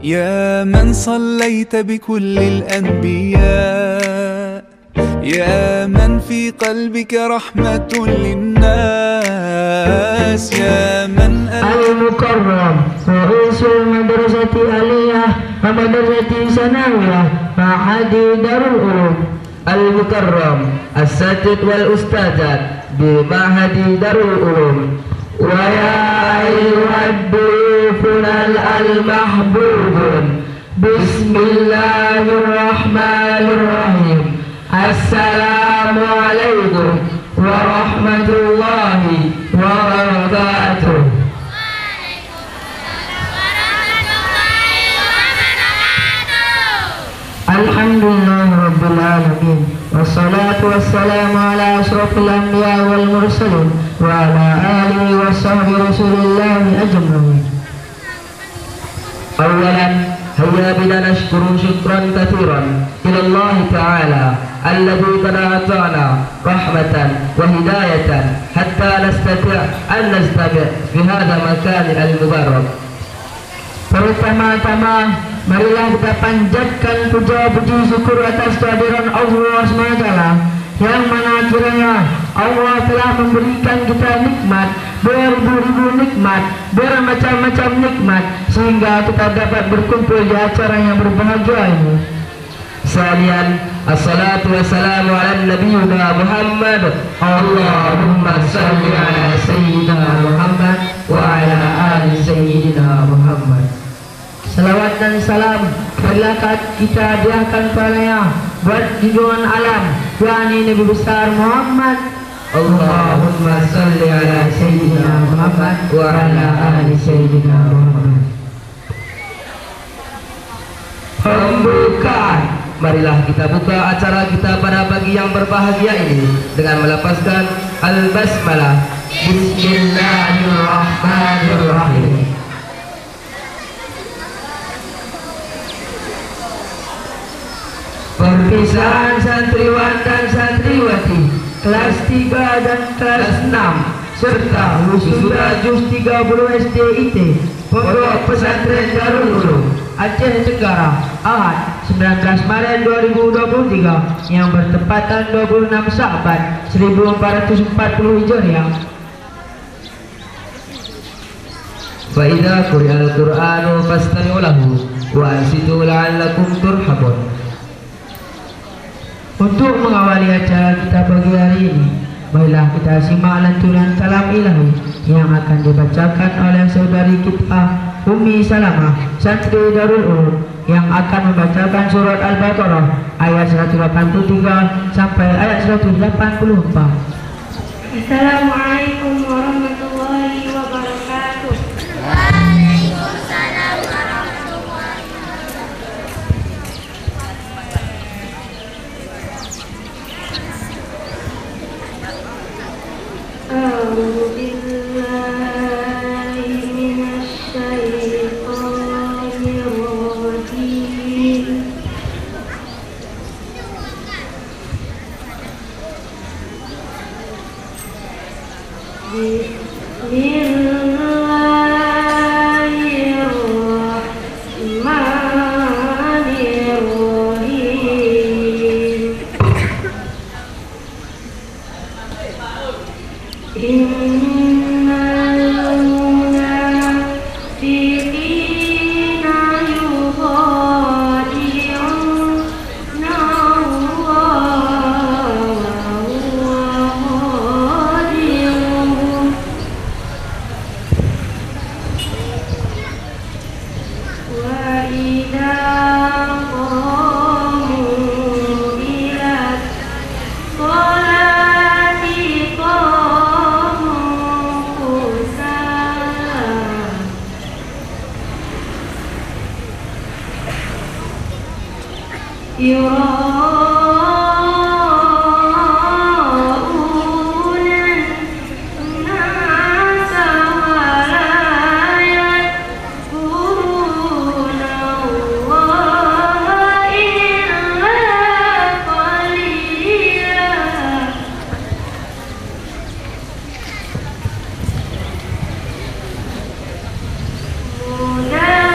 يا من صليت بكل الأنبياء، يا من في قلبك رحمة للناس، يا من المكرم رئيس المدرسة الآلية ومدرسة ثانوية معهد دار العلوم. المكرم الساتذ والأستاذات بمعهد دار العلوم. ويا أيها الضيوفنا المحبوبون، بسم الله الرحمن الرحيم. السلام عليكم ورحمة الله وبركاته. Alhamdulillah Rabbil Alamin, wassalatu wassalamu ala ashrafil anbiya wal mursalin wa ala alihi wa sahbihi rasulillahi ajma'in. Awalan, hayya bina nashkuru syukran kathiran ila Allah Ta'ala alladhi qad ata'ana rahmatan wa hidayatan hatta nastati' an nastabi' fi hadha makan al-mubarak. Pertama-tama, marilah kita panjatkan puja puji syukur atas kehadiran Allah SWT, yang mana kiranya Allah telah memberikan kita nikmat, beribu-ribu nikmat, bermacam-macam nikmat, sehingga kita dapat berkumpul di acara yang berbahagia ini. Salian, assalatu wassalamu ala nabiyyina Muhammad. Allahumma salli ala sayyidina Muhammad wa ala ali sayyidina Muhammad. Salawat dan salam marilah kita hadiahkan padanya buat junjungan alam yakni Nabi besar Muhammad. Allahumma salli ala sayyidina Muhammad wa ala ali sayyidina Muhammad. Pembukaan, marilah kita buka acara kita pada pagi yang berbahagia ini dengan melepaskan al-basmalah. Bismillahirrahmanirrahim. Perpisahan santriwan dan santriwati kelas 3 dan kelas 6 serta wisuda juz 30 SDIT Pondok Pesantren Darul Ulum Aceh Tenggara Ahad 19 Maret 2023 yang bertepatan 26 Sya'ban 1440 Hijriah. Fa idza quri'al Qur'anu fastami'u lahu wa ansitu la'allakum turhamun. Untuk mengawali acara kita pagi hari ini, marilah kita simak lantunan kalam ilahi yang akan dibacakan oleh saudari kita Ummi Salamah, santri Darul Ulum, yang akan membacakan surat Al-Baqarah ayat 183 sampai ayat 184. Assalamualaikum warahmatullahi wabarakatuh. أعوذ بالله من الشيطان الرجيم. بسم الله الرحمن الرحيم. إن المنافقين يخادعون الله وهو خادعهم وإذا قاموا إلى الصلاة قاموا يراءون الناس ولا يذكرون الله إلا قليلا.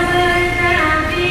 مذبذبين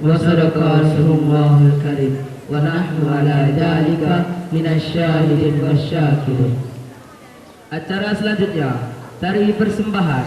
wa sadaqa Rasulullah karim wa nahnu ala dzalika minasyahidin wasyakirin. Acara selanjutnya tari persembahan.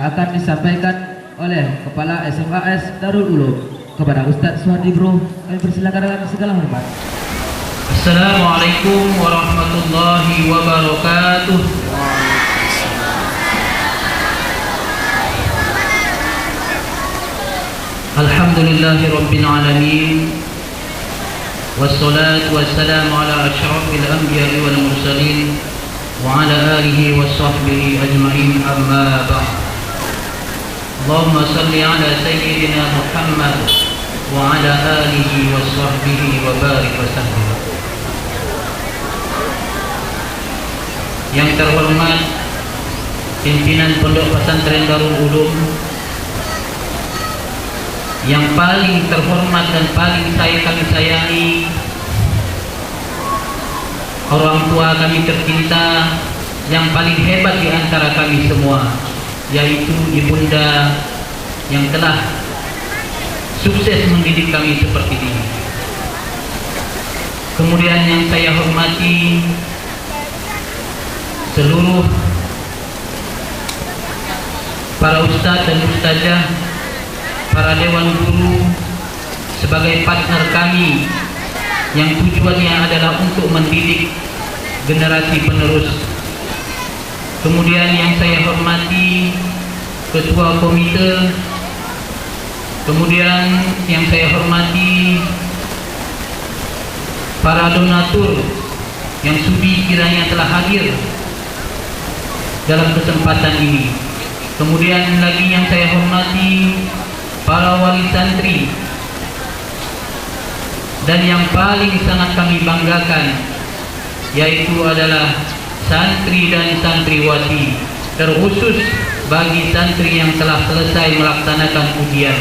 akan disampaikan oleh Kepala SMAS Darul Ulum kepada Ustadz Suhadi Bro. Kami persilakan dengan segala hormat. Assalamualaikum warahmatullahi wabarakatuh. Alhamdulillahi rabbil alamin. Wassalatu wassalamu ala asyrafil anbiya'i wal mursalin wa ala alihi wa sahbihi ajma'in, amma ba'd. Allahumma salli ala sayyidina Muhammad wa ala alihi wa sahbihi wa barik wa sallim. Yang terhormat pimpinan Pondok Pesantren Darul Ulum, yang paling terhormat dan paling kami sayangi, orang tua kami tercinta yang paling hebat di antara kami semua, yaitu ibunda yang telah sukses mendidik kami seperti ini. Kemudian yang saya hormati seluruh para ustadz dan ustazah, para dewan guru sebagai partner kami yang tujuannya adalah untuk mendidik generasi penerus. Kemudian yang saya hormati ketua komite, kemudian yang saya hormati para donatur yang sudi kiranya telah hadir dalam kesempatan ini. Kemudian lagi yang saya hormati para wali santri, dan yang paling sangat kami banggakan yaitu adalah santri dan santriwati, terkhusus bagi santri yang telah selesai melaksanakan ujian.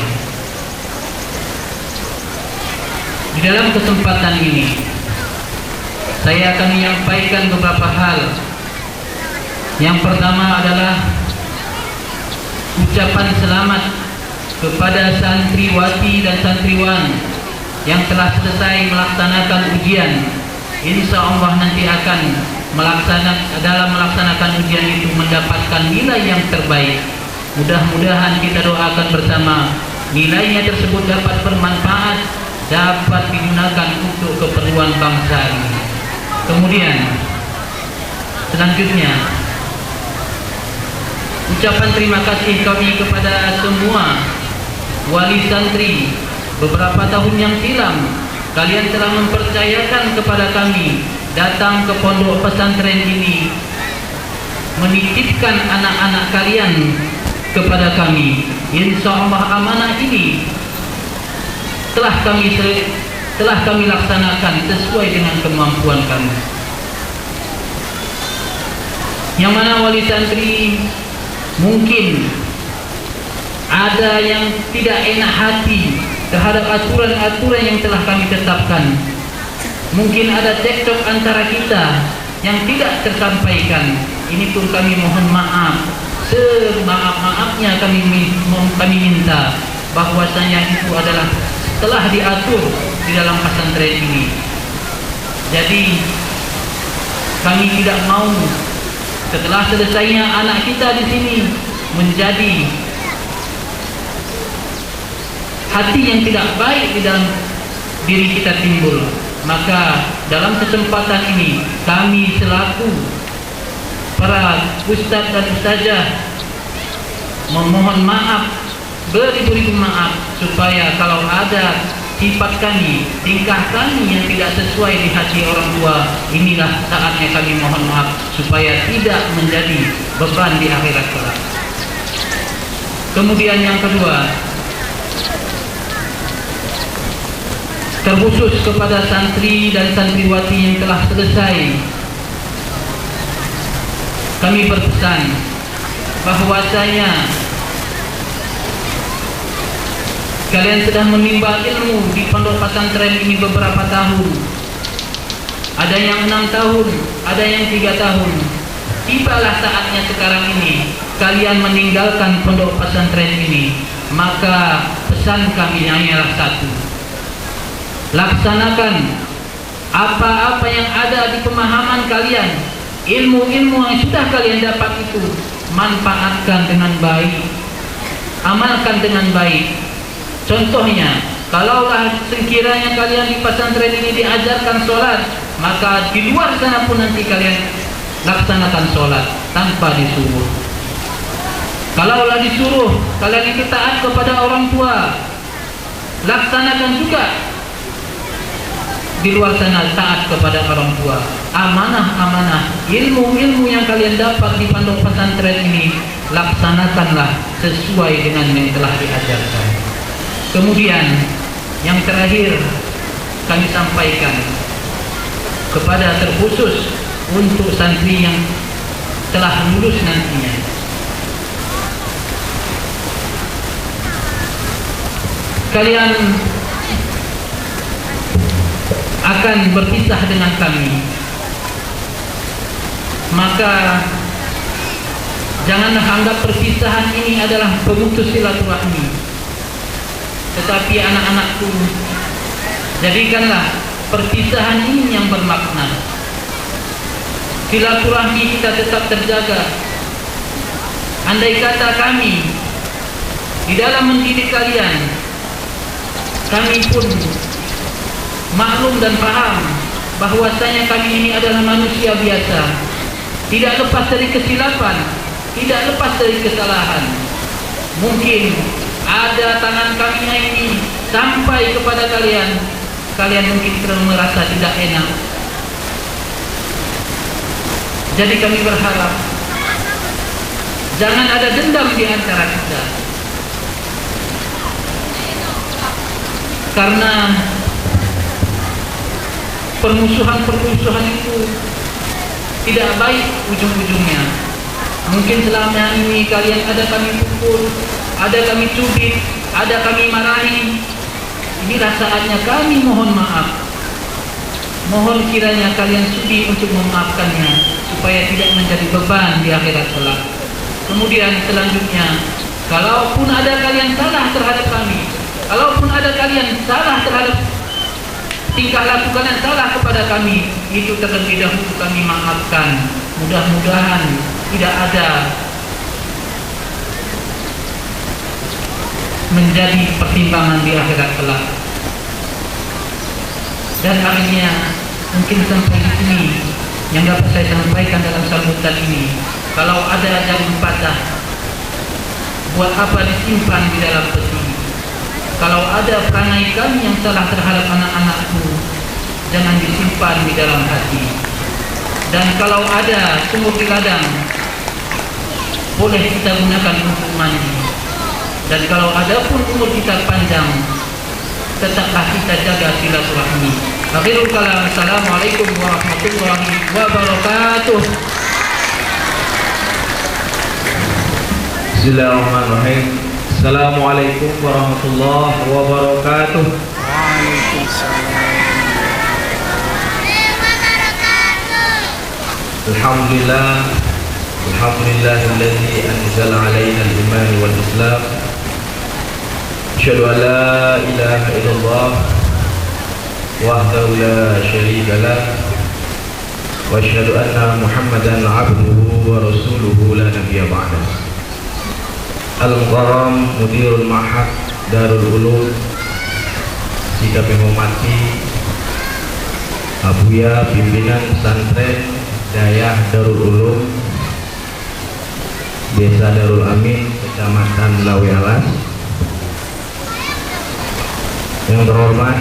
Di dalam kesempatan ini saya akan menyampaikan beberapa hal. Yang pertama adalah ucapan selamat kepada santriwati dan santriwan yang telah selesai melaksanakan ujian. Insya Allah nanti akan dalam melaksanakan ujian itu mendapatkan nilai yang terbaik. Mudah-mudahan kita doakan bersama nilainya tersebut dapat bermanfaat, dapat digunakan untuk keperluan bangsa ini. Kemudian selanjutnya ucapan terima kasih kami kepada semua wali santri. Beberapa tahun yang silam kalian telah mempercayakan kepada kami datang ke pondok pesantren ini, menitipkan anak-anak kalian kepada kami. Insya Allah amanah ini telah kami laksanakan sesuai dengan kemampuan kami. Yang mana wali santri mungkin ada yang tidak enak hati terhadap aturan-aturan yang telah kami tetapkan. Mungkin ada cekcok antara kita yang tidak tersampaikan. Ini pun kami mohon maaf, semaaf-maafnya kami minta bahwasanya itu adalah telah diatur di dalam pesantren ini. Jadi kami tidak mau setelah selesainya anak kita di sini menjadi hati yang tidak baik di dalam diri kita timbul. Maka dalam kesempatan ini kami selaku para ustadz dan ustazah memohon maaf, beribu-ribu maaf, supaya kalau ada sifat kami, tingkah kami yang tidak sesuai di hati orang tua, inilah saatnya kami mohon maaf supaya tidak menjadi beban di akhirat kelak. Kemudian yang kedua, terkhusus kepada santri dan santriwati yang telah selesai, kami berpesan bahwasanya kalian sudah menimba ilmu di pondok pesantren ini beberapa tahun. Ada yang 6 tahun, ada yang 3 tahun. Tibalah saatnya sekarang ini kalian meninggalkan pondok pesantren ini. Maka pesan kami hanyalah satu: laksanakan apa-apa yang ada di pemahaman kalian. Ilmu-ilmu yang sudah kalian dapat itu manfaatkan dengan baik. amalkan dengan baik. Contohnya, kalaulah sekiranya kalian di pesantren ini diajarkan sholat, maka di luar sana pun nanti kalian laksanakan sholat tanpa disuruh. Kalaulah disuruh, kalian itu taat kepada orang tua, laksanakan juga di luar sana taat kepada orang tua. Amanah-amanah ilmu-ilmu yang kalian dapat di pondok pesantren ini, laksanakanlah sesuai dengan yang telah diajarkan. Kemudian yang terakhir kami sampaikan kepada terkhusus untuk santri yang telah lulus nantinya, kalian akan berpisah dengan kami, maka janganlah anggap perpisahan ini adalah pemutus silaturahmi. Tetapi anak-anakku, jadikanlah perpisahan ini yang bermakna. Silaturahmi kita tetap terjaga. Andai kata kami di dalam mendidik kalian, kami pun maklum dan paham bahwasanya kami ini adalah manusia biasa, tidak lepas dari kesilapan, tidak lepas dari kesalahan. Mungkin ada tangan kami ini sampai kepada kalian, kalian mungkin merasa tidak enak. Jadi kami berharap jangan ada dendam di antara kita, karena permusuhan itu tidak baik ujung-ujungnya. Mungkin selama ini kalian ada kami pukul, ada kami cubit, ada kami marahi. Inilah saatnya kami mohon maaf. Mohon kiranya kalian sudi untuk memaafkannya, supaya tidak menjadi beban di akhirat kelak. Kemudian selanjutnya, kalaupun ada kalian salah terhadap kami, kalaupun ada kalian salah terhadap tingkah laku kalian salah kepada kami, itu terlebih dahulu kami maafkan. Mudah-mudahan tidak ada menjadi pertimbangan di akhirat kelak. Dan akhirnya mungkin sampai di sini yang dapat saya sampaikan dalam sambutan ini. Kalau ada jarum patah, buat apa disimpan di dalam peti? Kalau ada perangai kami yang salah terhadap anak-anakku, jangan disimpan di dalam hati. Dan kalau ada sumur di ladang, boleh kita gunakan untuk mandi. Dan kalau ada pun umur kita panjang, tetaplah kita jaga silaturahmi. Akhirul kalam, assalamualaikum warahmatullahi wabarakatuh. Bismillahirrahmanirrahim. Assalamualaikum warahmatullahi wabarakatuh. Alhamdulillah, alhamdulillahilladzi anzala alaina al-iman wal islam. Asyhadu an la ilaha illallah wahdahu la syarika lah, wa asyhadu anna Muhammadan abduhu wa rasuluhu la nabiyya ba'dahu. Al-Mukarram Mudirul Ma'had Darul Ulum, jika menghormati Abuya pimpinan pesantren Dayah Darul Ulum, Desa Darul Amin, Kecamatan Lawi Alas. Yang terhormat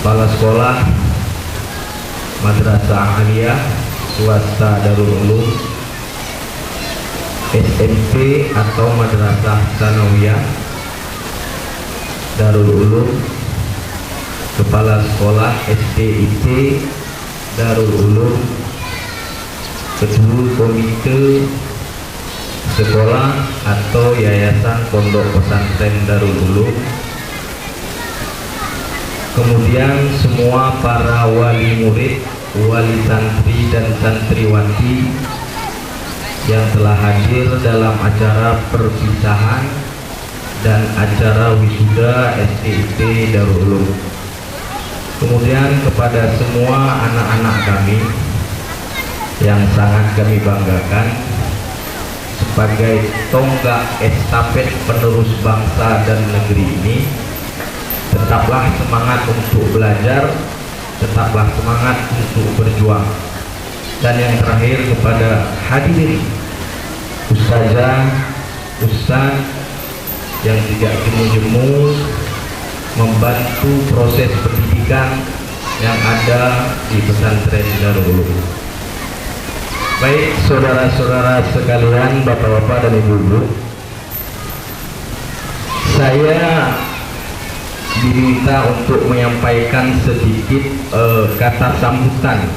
Kepala Sekolah Madrasah Aliyah Swasta Darul Ulum, SMP atau Madrasah Sanawiyah Darul Ulum, Kepala Sekolah SDIT Darul Ulum, Ketua Komite Sekolah atau Yayasan Pondok Pesantren Darul Ulum, kemudian semua para wali murid, wali santri dan santriwati yang telah hadir dalam acara perpisahan dan acara wisuda SDIT Darul Ulum. Kemudian kepada semua anak-anak kami yang sangat kami banggakan, sebagai tonggak estafet penerus bangsa dan negeri ini, tetaplah semangat untuk belajar, tetaplah semangat untuk berjuang. Dan yang terakhir kepada hadirin, ustazah, ustaz yang tidak jemu-jemu membantu proses pendidikan yang ada di pesantren Darul Ulum. Baik saudara-saudara sekalian, bapak-bapak dan ibu-ibu, saya diminta untuk menyampaikan sedikit kata sambutan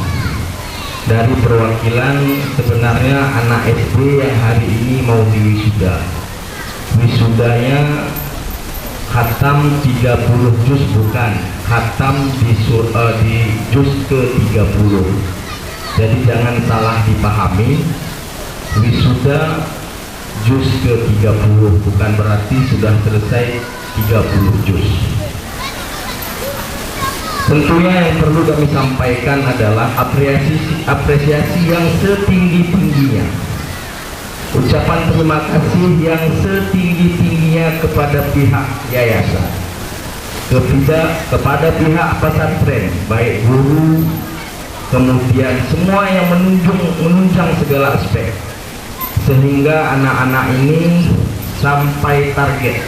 dari perwakilan sebenarnya anak SD yang hari ini mau diwisuda. Wisudanya khatam 30 juz, bukan khatam di juz ke-30. Jadi jangan salah dipahami, wisuda juz ke-30 bukan berarti sudah selesai 30 juz. Tentunya yang perlu kami sampaikan adalah apresiasi yang setinggi-tingginya, ucapan terima kasih yang setinggi-tingginya kepada pihak yayasan, kepada pihak pesantren, baik guru, kemudian semua yang menunjang segala aspek, sehingga anak-anak ini sampai target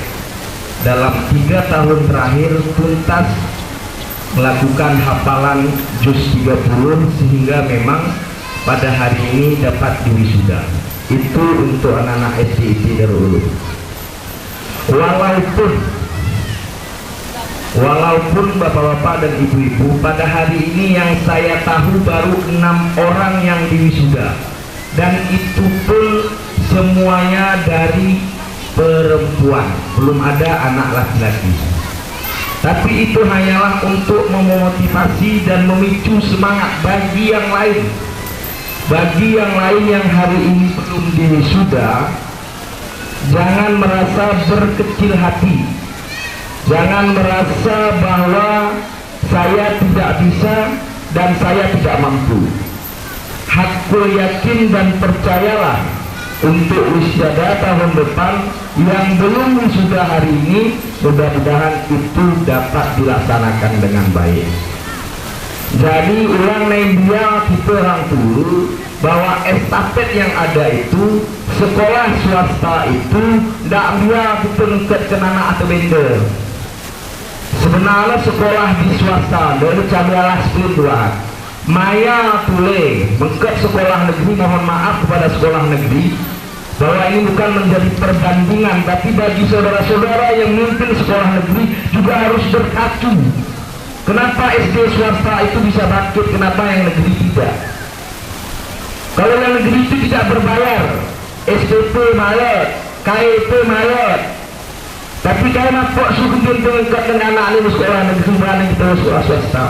dalam 3 tahun terakhir tuntas melakukan hafalan juz 30, sehingga memang pada hari ini dapat diwisuda. Itu untuk anak-anak SD Darul Ulum. Walaupun bapak-bapak dan ibu-ibu, pada hari ini yang saya tahu baru 6 orang yang diwisuda, dan itu pun semuanya dari perempuan, belum ada anak laki-laki. Tapi itu hanyalah untuk memotivasi dan memicu semangat bagi yang lain. Bagi yang lain yang hari ini belum diwisuda, jangan merasa berkecil hati, jangan merasa bahwa saya tidak bisa dan saya tidak mampu. Hakul yakin dan percayalah, untuk wisuda tahun depan yang belum wisuda hari ini, mudah-mudahan itu dapat dilaksanakan dengan baik. Jadi ulang dia kita orang dulu bahwa estafet yang ada itu, sekolah swasta itu tidak biar kita ngeket ke anak atau benda. Sebenarnya sekolah di swasta dulu camialah 10 Maya tule mengket sekolah negeri, mohon maaf kepada sekolah negeri bahwa ini bukan menjadi perbandingan, tapi bagi saudara-saudara yang memimpin sekolah negeri juga harus berkacu. Kenapa SD swasta itu bisa bangkit, kenapa yang negeri tidak? Kalau yang negeri itu tidak berbayar, SPP malet, KIP malet, tapi kalau nampak suku mengangkat dengan anak ini sekolah negeri, mana kita sekolah swasta.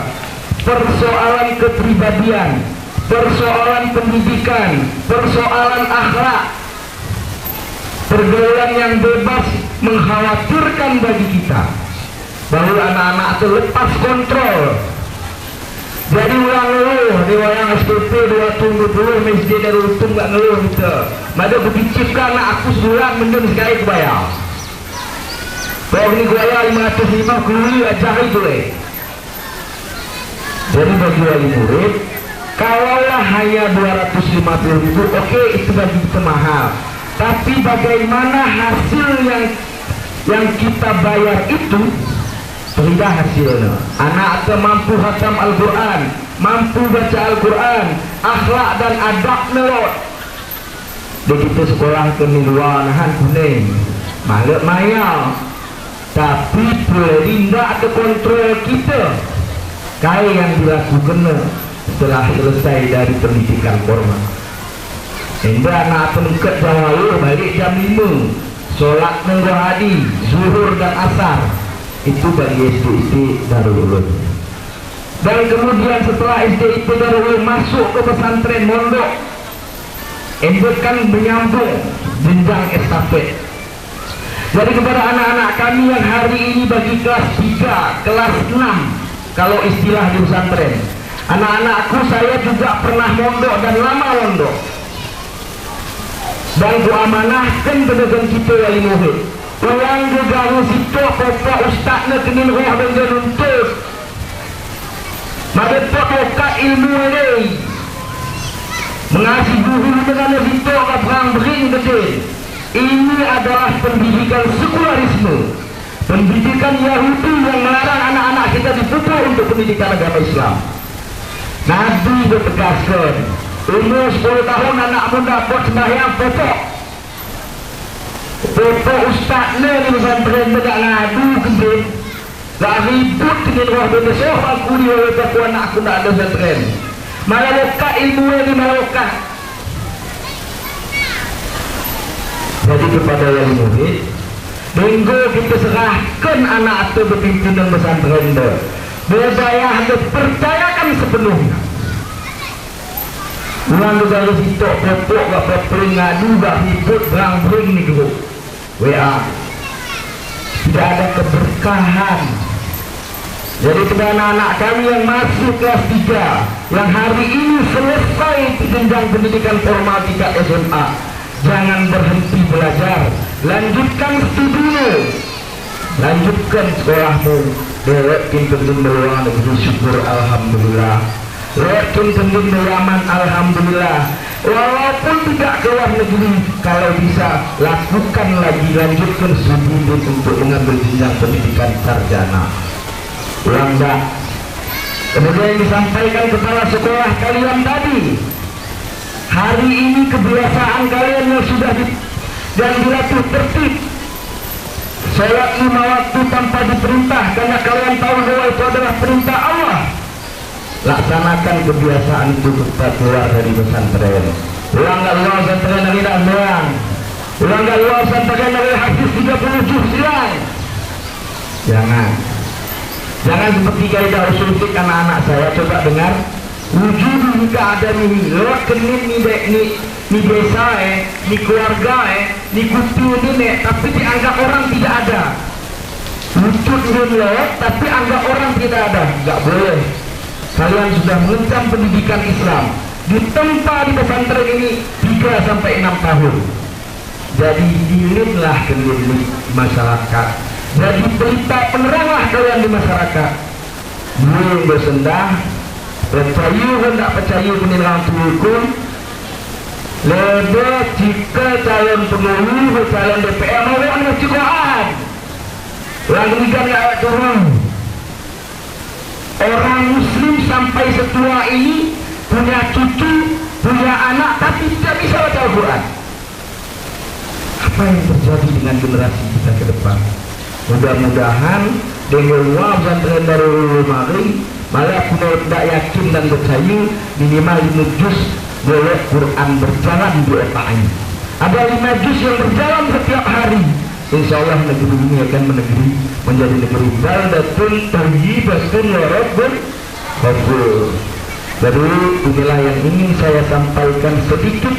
Persoalan kepribadian, persoalan pendidikan, persoalan akhlak, pergaulan yang bebas mengkhawatirkan bagi kita bahwa anak-anak itu lepas kontrol. Jadi ulang ngeluh di wayang SPP 220 masjid dari untung gak ngeluh kita. Mada kubicipkan anak aku sebulan mendun sekali kebayar. Kalau ini kubayar 505 kuli ajar itu Jadi bagi wali murid, kalaulah hanya 250.000, oke, itu bagi kita mahal. Tapi bagaimana hasil yang kita bayar itu? Beda hasilnya. Anak itu mampu khatam Al-Quran, mampu baca Al-Quran, akhlak dan adab nelot. Begitu sekolah ke luar nahan kuning, malet maya. Tapi boleh tindak atau kontrol kita. Kaya yang dilakukan setelah selesai dari pendidikan formal. Hingga anak penengket jawab balik jam 5, sholat nenggo hadi, zuhur dan asar. Itu bagi SD Darul Ulum. Dan kemudian setelah SD Darul Ulum masuk ke pesantren mondok, itu kan menyambung jenjang estafet. Jadi kepada anak-anak kami yang hari ini bagi kelas 3, kelas 6, kalau istilah di pesantren, anak-anakku saya juga pernah mondok dan lama mondok. dan ku amanahkan benegan kita wali murid. Orang gegaru situ pokok ustaznya kenin roh benda nuntut. Maka pokok ilmu ini mengasih guru dengan situ ke perang bering gede. Ini adalah pendidikan sekularisme, pendidikan Yahudi yang melarang anak-anak kita dipupuk untuk pendidikan agama Islam. Nabi bertegaskan, umur 10 tahun anak muda buat sembahyang pokok ustaznya di pesantren tidak ngadu gede, tak ribut dengan roh benda soal kuli oleh aku anak aku tak ada pesantren. Malah lokak ilmu di Malokah. Jadi kepada yang murid, minggu kita serahkan anak itu berpimpinan pesantren itu. Berdaya harus percayakan sepenuhnya. Ulang juga harus hitok pokok gak perpering ngadu gak ribut berang-bering nih grup WA. Tidak ada keberkahan. Jadi kepada anak-anak kami yang masuk kelas 3, yang hari ini selesai jenjang pendidikan formal tingkat SMA, jangan berhenti belajar, lanjutkan studimu, lanjutkan sekolahmu. Lewatin tendun beruang negeri syukur alhamdulillah, lewatin tendun beraman alhamdulillah. Walaupun tidak keluar negeri, kalau bisa lakukan lagi, lanjutkan studi untuk mengambil jenjang pendidikan sarjana. Ulang dah. Kemudian disampaikan kepala sekolah kalian tadi, hari ini kebiasaan kalian yang sudah dan dilatih tertib, sholat 5 waktu tanpa diperintah, karena kalian tahu bahwa itu adalah perintah Allah. Laksanakan kebiasaan itu ketika keluar dari pesantren. Ulang gak luar pesantren dari Nandang, ulang gak luar pesantren dari hadis 30 juz silang. Jangan seperti kaidah usul fikih anak-anak saya. Coba dengar, wujud jika ada nih lewat kenin ni desa ni keluarga ni kutu ni tapi dianggap orang tidak ada. Wujud ini lewat tapi anggap orang tidak ada. Enggak boleh. Kalian sudah mengencam pendidikan Islam, ditempa di pesantren ini 3 sampai 6 tahun. Jadi dilinlah kenin masyarakat. Jadi pelita peneranglah kalian di masyarakat. Belum bersendah, percaya dan tak percaya penilaian hukum. Lebih jika calon pengurus, calon DPR mau dengan Quran. Orang demikian tidak turun. Orang Muslim sampai setua ini punya cucu, punya anak, tapi tidak bisa baca Al-Quran. Apa yang terjadi dengan generasi kita ke depan? Mudah-mudahan dengan wab pesantren Darul Mari, malah aku tidak yakin dan percaya minimal 5 juz boleh Quran berjalan di otaknya. Ada 5 juz yang berjalan setiap hari. Insya Allah negeri ini akan menjadi negeri baldatun thayyibatun wa rabbun ghafur. Jadi inilah yang ingin saya sampaikan sedikit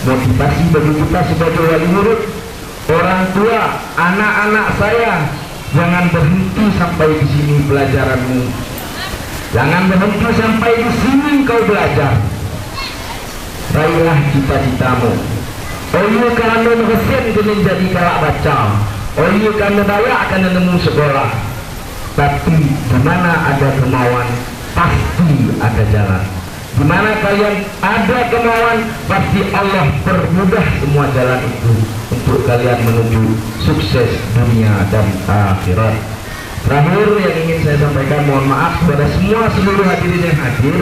motivasi bagi kita sebagai wali murid. Orang tua, anak-anak saya, jangan berhenti sampai di sini pelajaranmu. Jangan berhenti sampai di sini kau belajar. Raihlah cita-citamu. Oh iya karena mesin kena jadi kalak baca. Oh iya karena dayak akan nemu sekolah. Tapi di mana ada kemauan, pasti ada jalan. Di mana kalian ada kemauan, pasti Allah permudah semua jalan itu untuk kalian menuju sukses dunia dan akhirat. Terakhir yang ingin saya sampaikan, mohon maaf kepada seluruh hadirin yang hadir.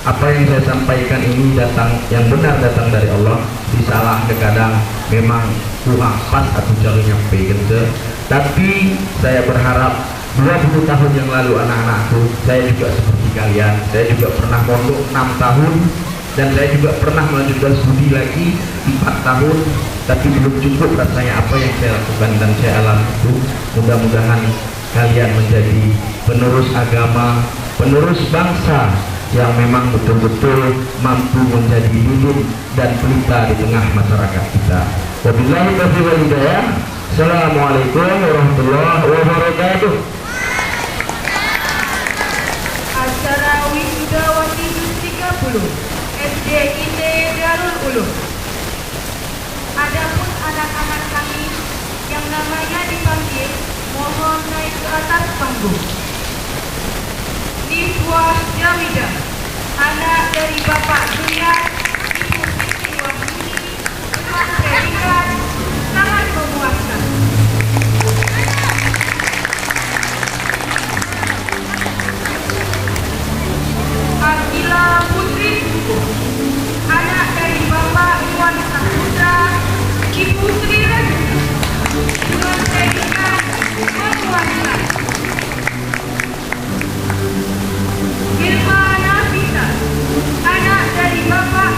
Apa yang saya sampaikan ini yang benar datang dari Allah. Disalah kadang memang kurang pas atau cara nyampe gitu. Tapi saya berharap 20 tahun yang lalu anak-anakku, saya juga seperti kalian. Saya juga pernah mondok 6 tahun dan saya juga pernah melanjutkan studi lagi 4 tahun. Tapi belum cukup rasanya apa yang saya lakukan dan saya alami itu. Mudah-mudahan kalian menjadi penerus agama, penerus bangsa yang memang betul-betul mampu menjadi lilin dan pelita di tengah masyarakat kita. Wabillahi taufiq wal hidayah. Assalamualaikum warahmatullahi wabarakatuh. Acara wisuda wati 30 SD ITE Darul Ulum. Adapun anak-anak kami yang namanya dipanggil, mohon naik ke atas panggung. Nifwas Jamidah, anak dari Bapak Surya, Ibu Siti Wahyuni, dengan predikat sangat memuaskan. Akila Putri Suko, anak dari Bapak Iwan Saputra, Ibu Sri Rani, dengan predikat memuaskan. Hilma Nafisa, anak dari Bapak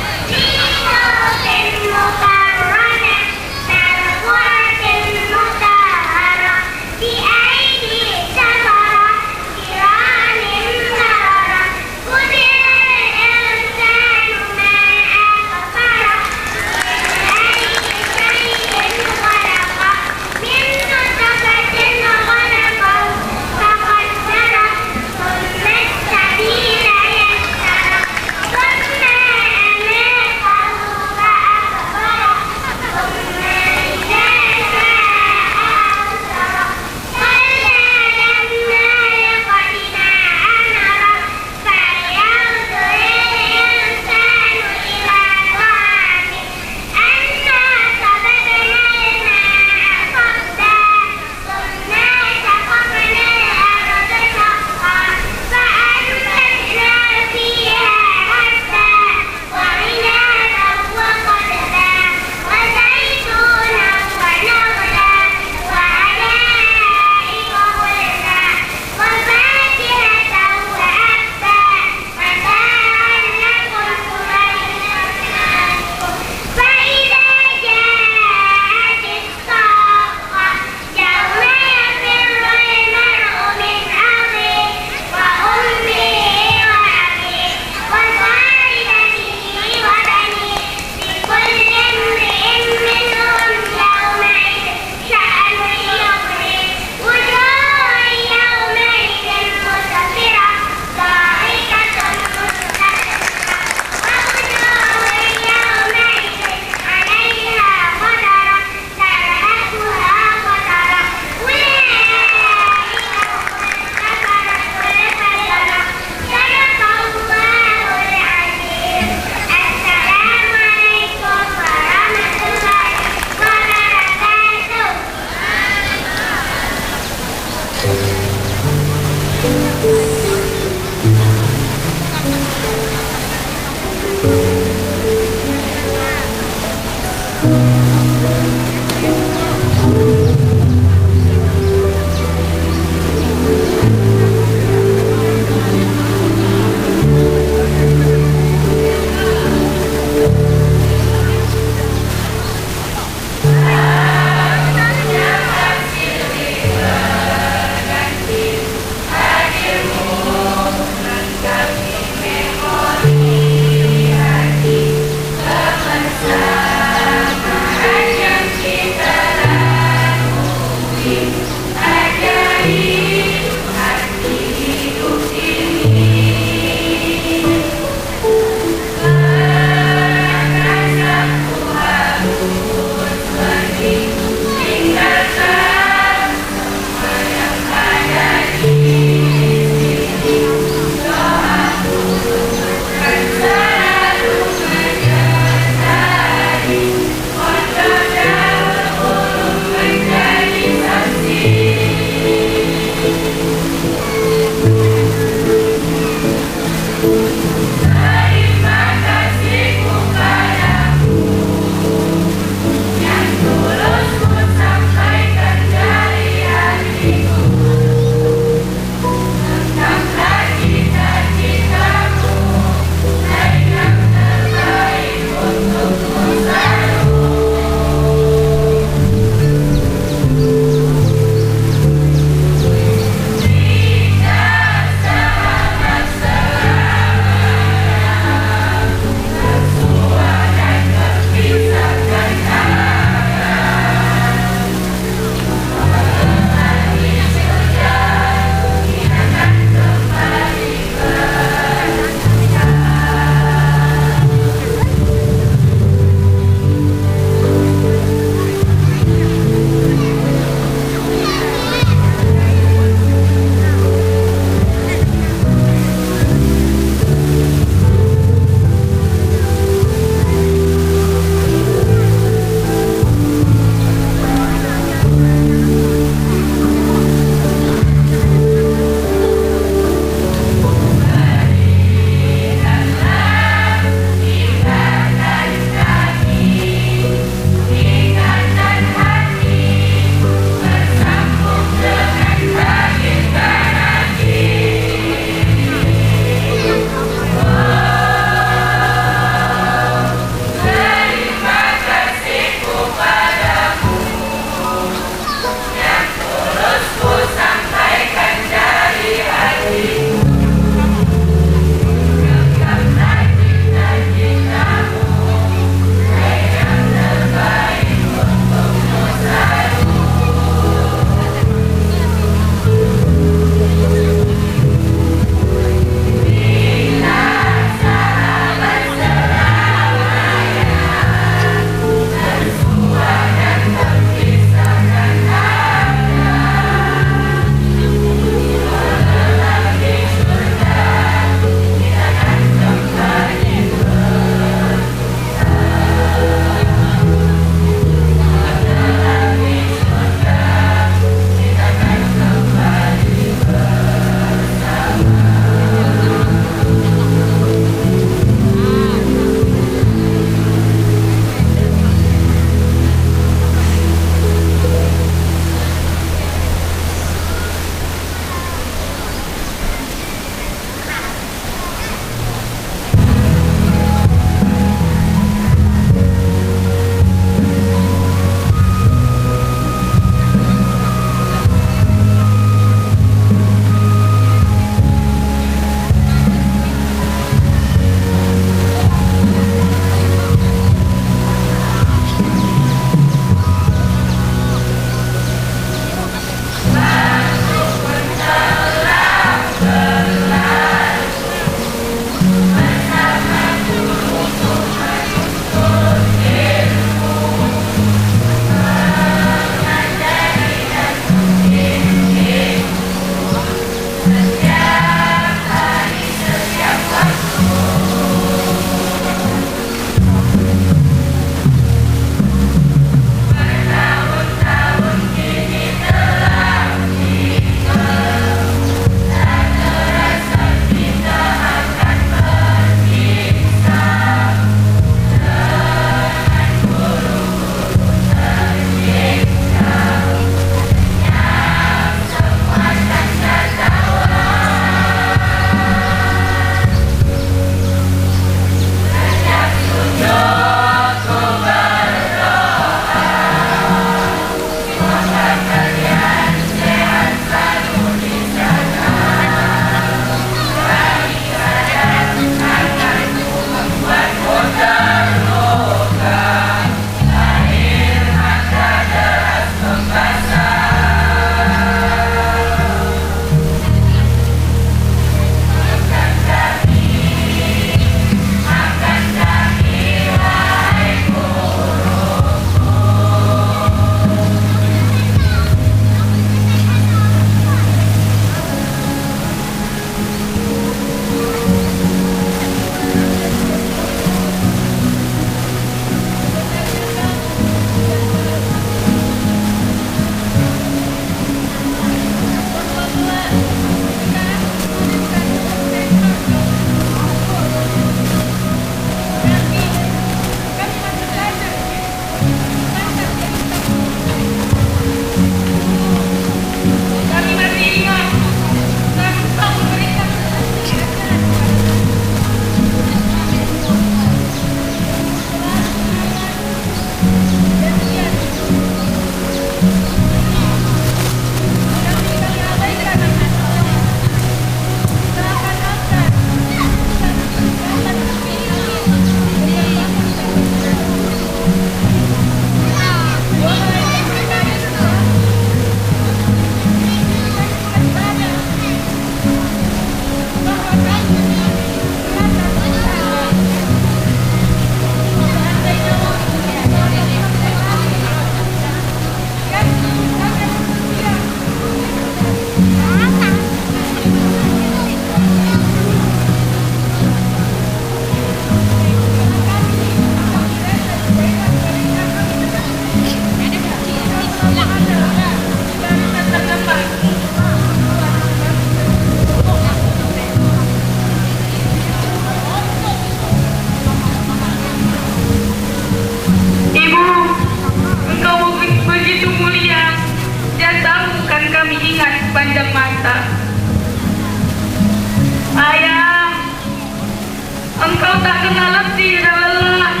Engkau tak kenal letih dan lelah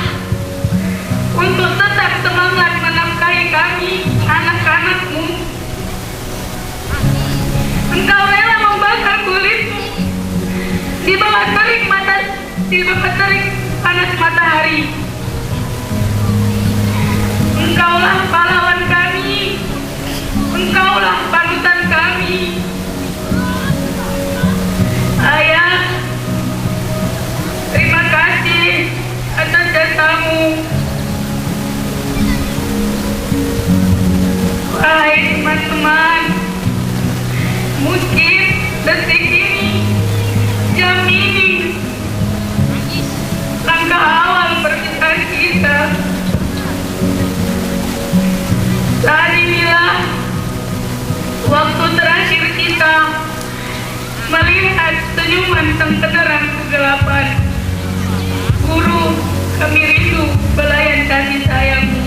untuk tetap semangat menafkahi kami, anak-anak-Mu. Engkau rela membakar kulitmu di bawah terik panas matahari. Engkaulah pahlawan kami, Engkaulah panutan kami. Ayah, terima kasih atas jasamu. Wahai teman-teman, mungkin detik ini, jam ini, langkah awal perpisahan kita. Saat inilah waktu terakhir kita melihat senyuman sang penerang kegelapan. Guru, kami rindu belayan kasih sayang-Mu.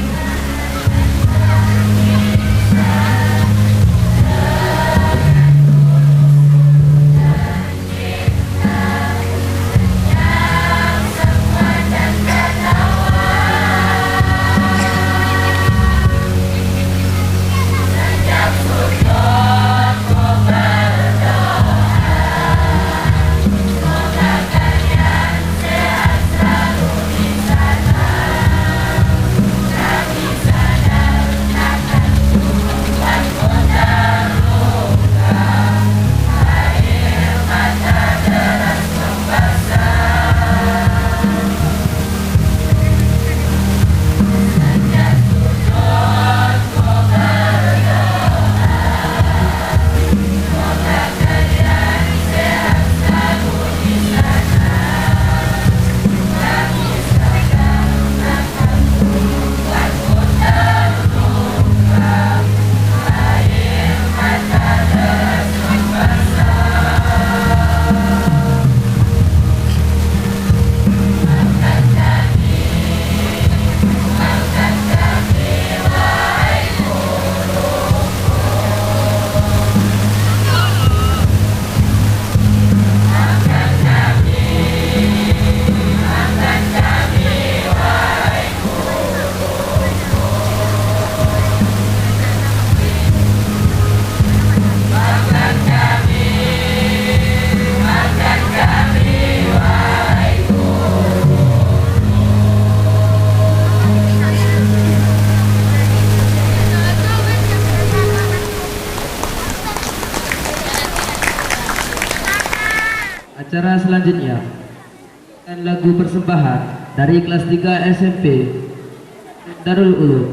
Acara selanjutnya dan lagu persembahan dari kelas 3 SMP Darul Ulum.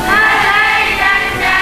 Andai saja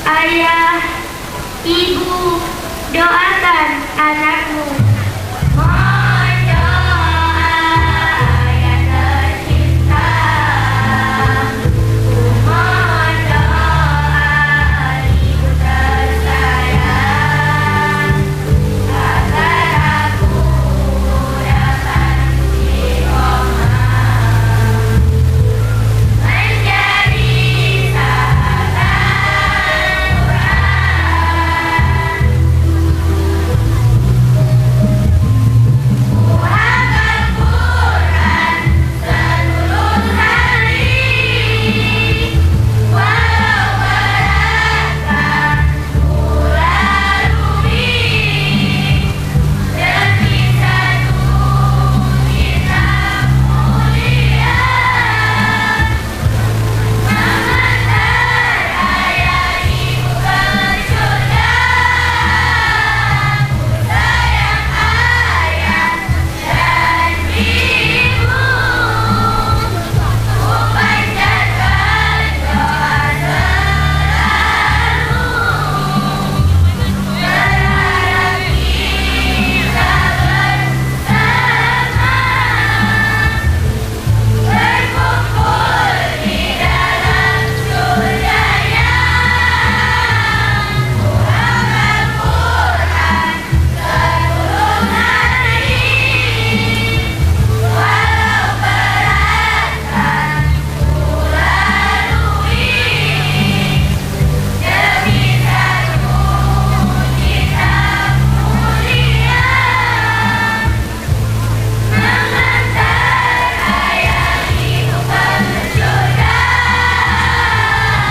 Ayah, ibu, doakan anakmu. Mohon doa yang tercinta. Mohon doa ibu tersayang, agar aku dapat istiqomah menjadi sahabat Quran. Muhafal Quran seluruh hari, walau beratkan ku lalui, demi satu kitab mulia mengantar ayah ibu ke surga. Ku sayang ayah dan ibu, ku panjatkan doa selalu, berharap kita bersama berkumpul di dalam surganya. Muhafal Quran seluruh hari, walau beratkan ku lalui, demi satu kitab mulia mengantar ayah ibu ke surga.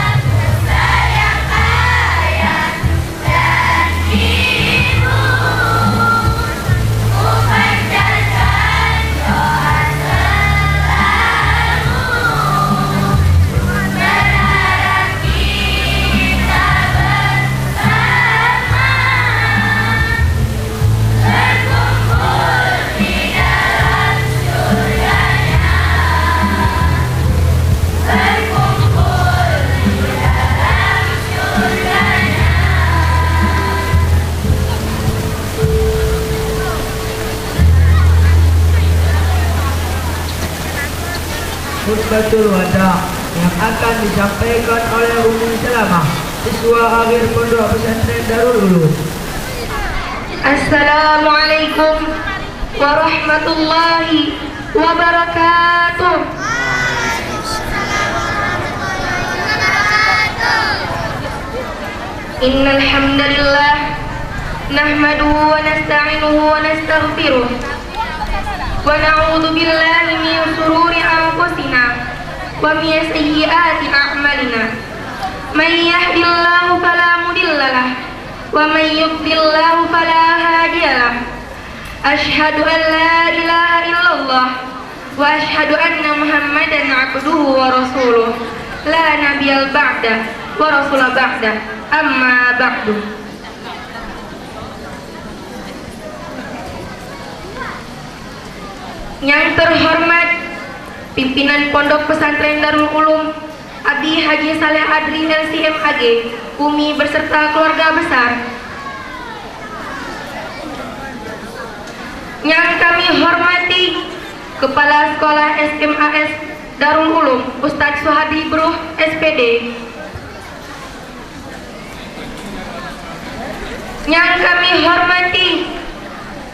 Ku sayang ayah dan ibu, ku panjatkan doa selalu, berharap kita bersama berkumpul di dalam surganya. Berkumpul di dalam surganya. Khutbatul Wada yang akan disampaikan oleh Umi Salamah, siswa akhir Pondok Pesantren Darul Ulum. Assalamualaikum warahmatullahi wabarakatuh. Innal hamdalillah nahmaduhu wa nasta'inuhu wa nastaghfiruh wa na'udzu billahi min shururi anfusina wa min sayyiati a'malina. May yahdihillahu fala mudilla lahu wa may yudlillahu fala hadiya lahu. Asyhadu an la ilaha illallah wa asyhadu anna Muhammadan abduhu wa rasuluh. La nabiyal ba'da wa rasula ba'da. Amma ba'du. Yang terhormat pimpinan Pondok Pesantren Darul Ulum Abi Haji Saleh Adri LCMAG, Umi beserta keluarga besar. Yang kami hormati Kepala Sekolah SMAS Darul Ulum Ustadz Suhadi Bruh SPD. Yang kami hormati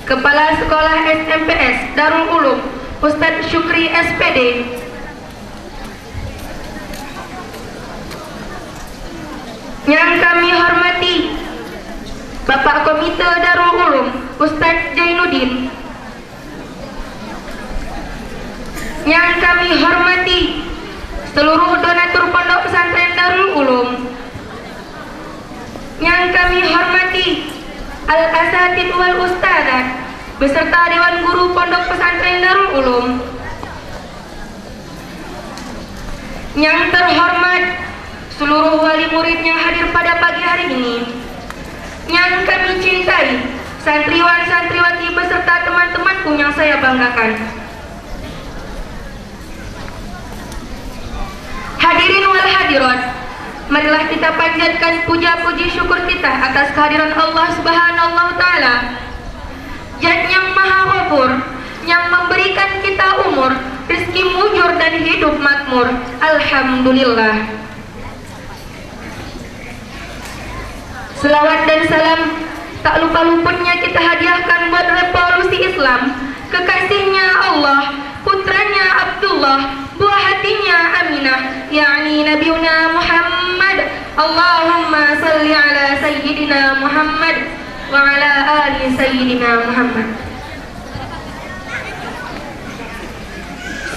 Kepala Sekolah SMPS Darul Ulum Ustadz Syukri SPD. Yang kami hormati Bapak Komite Darul Ulum Ustadz Jainuddin. Yang kami hormati seluruh donatur Pondok Pesantren Darul Ulum. Yang kami hormati Al-Asatid wal Ustadzat beserta Dewan Guru Pondok Pesantren Darul Ulum. Yang terhormat seluruh wali murid yang hadir pada pagi hari ini. Yang kami cintai santriwan-santriwati beserta teman-temanku yang saya banggakan. Hadirin wal hadirat, Marilah kita panjatkan puja-puji syukur kita atas kehadiran Allah Subhanahu wa Ta'ala, Zat yang Maha Ghafur, yang memberikan kita umur, rezeki mujur dan hidup makmur. Alhamdulillah. Selawat dan salam tak lupa-luputnya kita hadiahkan buat revolusi Islam, kekasihnya Allah, putranya Abdullah, buah hatinya Aminah, yakni Nabiuna Muhammad. Allahumma salli ala Sayyidina Muhammad wa ala ali Sayyidina Muhammad.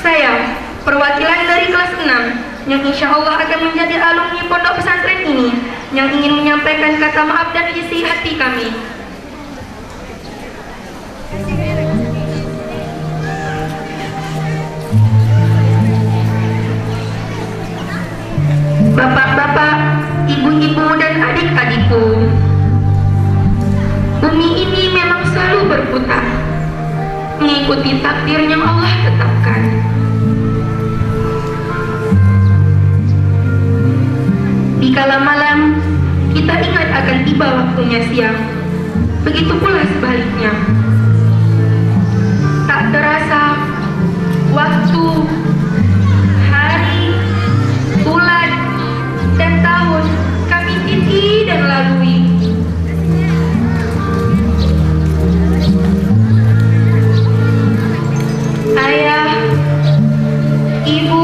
Saya, perwakilan dari kelas 6 yang insya Allah akan menjadi alumni pondok pesantren ini, yang ingin menyampaikan kata maaf dan isi hati kami. Bapak-bapak, ibu-ibu dan adik-adikku, bumi ini memang selalu berputar mengikuti takdir yang Allah tetapkan. Di kala malam, kita ingat akan tiba waktunya siang. Begitu pula sebaliknya. Tak terasa, waktu, hari, bulan, dan tahun kami titi dan lalui. Ayah, ibu,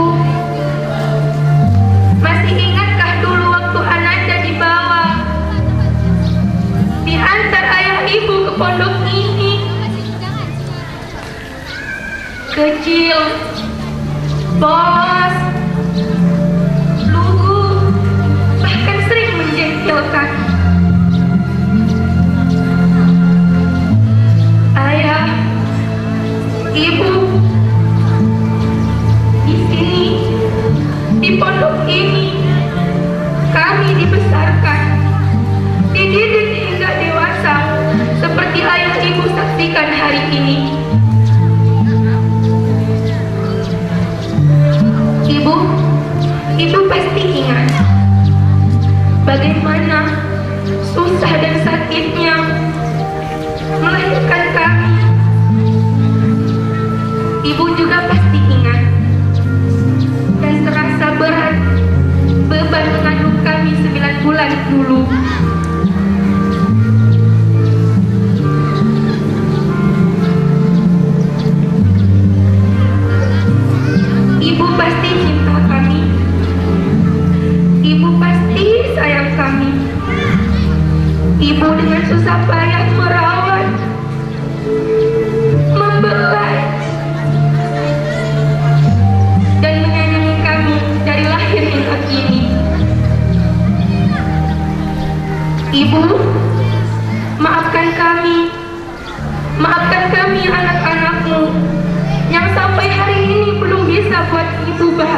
masih ingatkah dulu waktu Ananda dibawa, diantar ayah ibu ke pondok ini? Kecil, polos, lugu, bahkan sering menjengkelkan. Ayah, ibu, di sini, di pondok ini, kami dibesarkan, dididik hingga dewasa, seperti ayah ibu saksikan hari ini. Ibu pasti ingat bagaimana susah dan sakitnya melahirkan kami. Ibu juga pasti ingat dan terasa berat beban mengandung kami 9 bulan dulu. Ibu pasti cinta kami. Ibu pasti sayang kami. Ibu dengan susah payah merawat, membelai, dan menyayangi kami dari lahir hingga kini. Ibu, maafkan kami anak-anakmu yang sampai hari ini belum bisa buat ibu bahagia.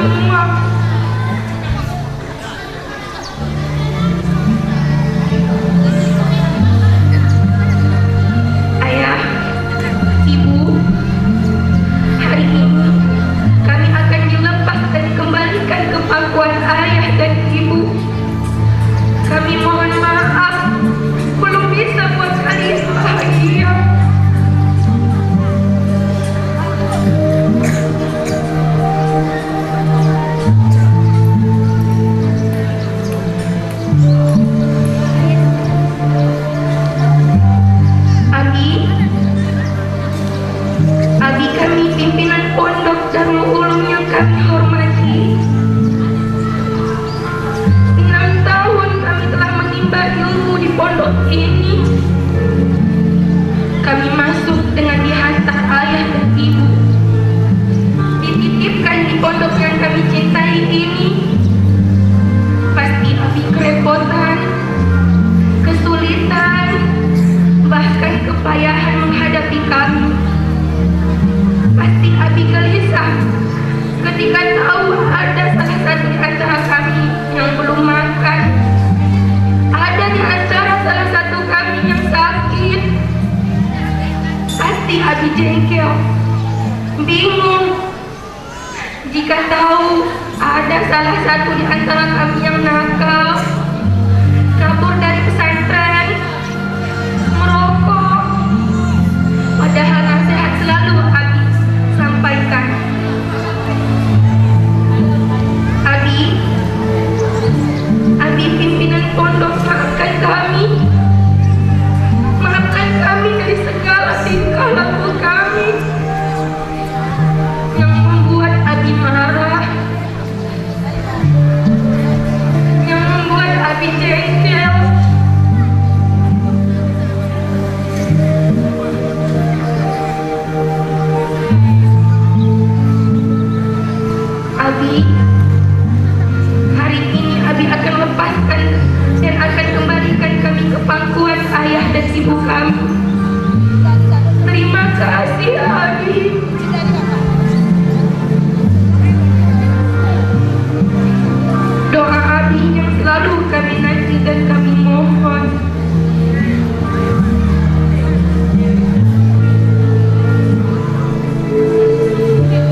semua. Ayah, Ibu, hari ini kami akan dilepas dan dikembalikan ke pangkuan ayah dan ibu. Kami mohon maaf belum bisa buat kalian bahagia. Abi kami pimpinan pondok Darul Ulum yang kami hormati. 6 tahun kami telah menimba ilmu di pondok ini. Kami masuk dengan dihantar ayah dan ibu, dititipkan di pondok yang kami cintai ini. Pasti Abi kerepotan, kesulitan, bahkan kepayahan menghadapi kami. Pasti Abi gelisah ketika tahu ada salah satu di antara kami yang belum makan. Ada di antara salah satu kami yang sakit. Pasti Abi jengkel, bingung jika tahu ada salah satu di antara kami yang nakal, kabur dari pesantren, merokok. Padahal nasihat selalu Abi sampaikan. Abi pimpinan pondok, maafkan kami. Maafkan kami dari segala tingkah laku kami yang membuat Abi marah, yang membuat Abi jengkel. Abi, hari ini Abi akan lepaskan dan akan kembalikan kami ke pangkuan ayah dan ibu kami. Terima kasih Abi. Doa Abi yang selalu kami nanti dan kami mohon.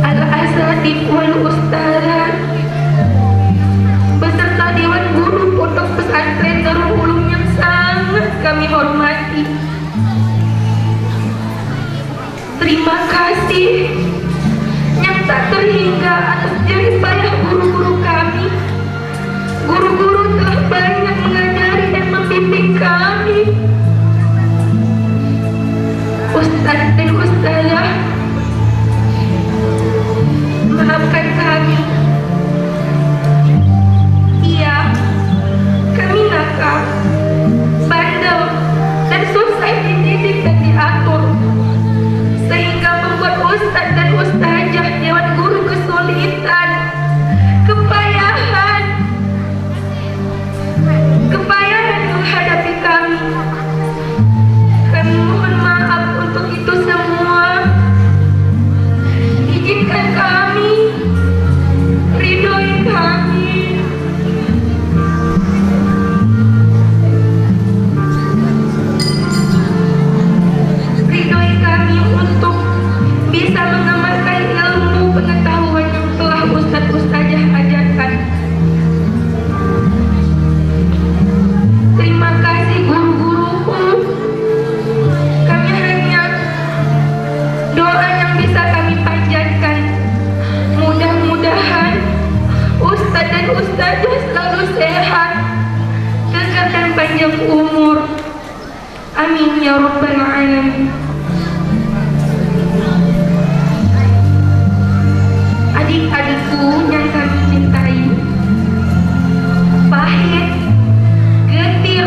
Al-Asatid wal Ustadzat beserta Dewan Guru Pondok Pesantren Darul Ulum yang sangat kami hormati. Terima kasih yang tak terhingga atas jerih payah guru-guru kami. Guru-guru telah banyak mengajari dan membimbing kami. Ustadz dan Ustazah, maafkan kami. Iya, kami nakal, bandel, dan susah dididik dan diatur, sehingga membuat ustadz dan ustazah Dewan Guru kesulitan, kepayahan menghadapi kami. Kami mohon maaf untuk itu semua. Izinkan kami, ridhoi kami. Ridhoi kami untuk bisa mengamalkan ilmu pengetahuan yang telah Ustadz Ustazah ajarkan. Terima kasih guru-guruku. Kami hanya doa yang bisa kami panjatkan. Mudah-mudahan Ustadz dan Ustazah selalu sehat, kekal dan panjang umur. Amin ya rabbal alamin. Adik-adikku yang kami cintai, pahit, getir,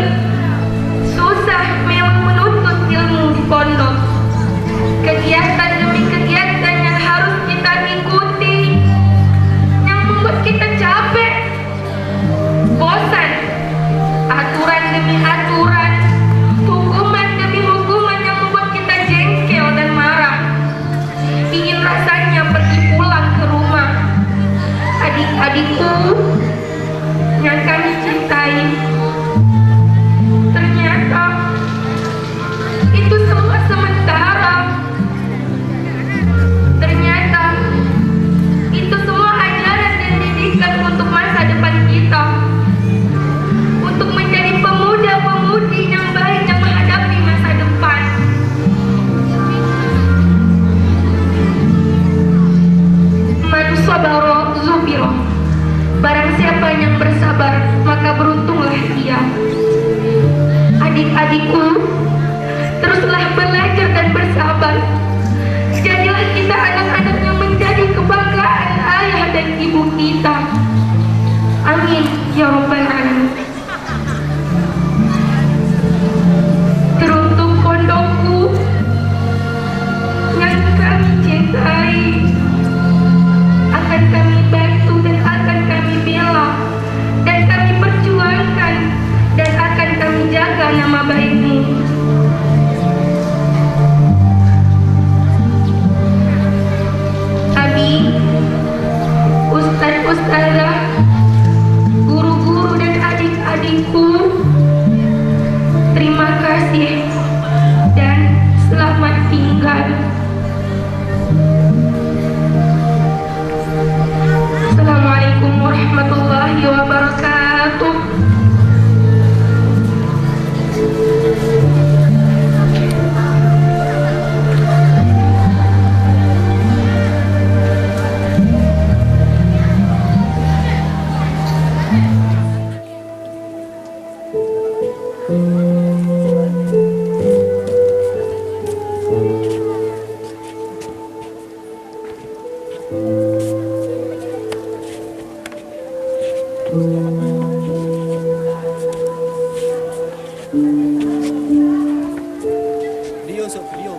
susah memang menuntut ilmu di pondok. Kegiatan demi kegiatan yang harus kita ikuti, yang membuat kita capek, bosan, aturan demi aturan, hukuman demi hukuman yang membuat kita jengkel dan marah. Ingin rasanya pergi pulang ke rumah, adik-adikku yang kami cintai, ternyata itu semua sementara. Ternyata itu semua ajaran dan didikan untuk masa depan kita, untuk menjadi pemuda-pemudi yang baik yang menghadapi masa depan. Man sabara zufira. Barang siapa yang bersabar, maka beruntunglah dia. Adik-adikku, teruslah belajar dan bersabar. Jadilah kita anak-anak yang menjadi kebanggaan ayah dan ibu kita. Amin ya rabbal alamin. Teruntuk pondokku yang kami cintai, akan kami bantu dan akan kami bela dan kami perjuangkan dan akan kami jaga nama baikmu. Abi, ustaz-ustazah, guru-guru dan adik-adikku, terima kasih dan selamat tinggal. Assalamualaikum warahmatullahi wabarakatuh. Video, Sob, video.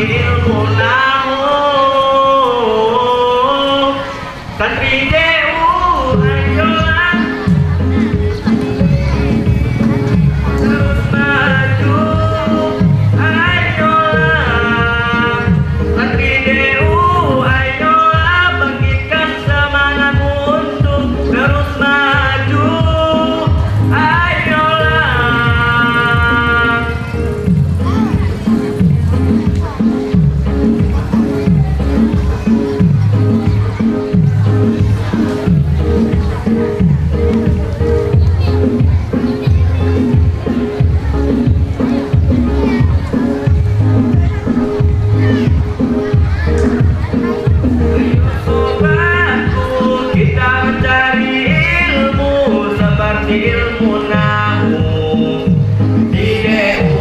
ilmu nahu santri DU ayolah terus maju ayolah santri DU ayolah bangkitkan semangatmu untuk terus maju ayolah. Sobatku, kita mencari ilmu seperti ilmu nahu di DU.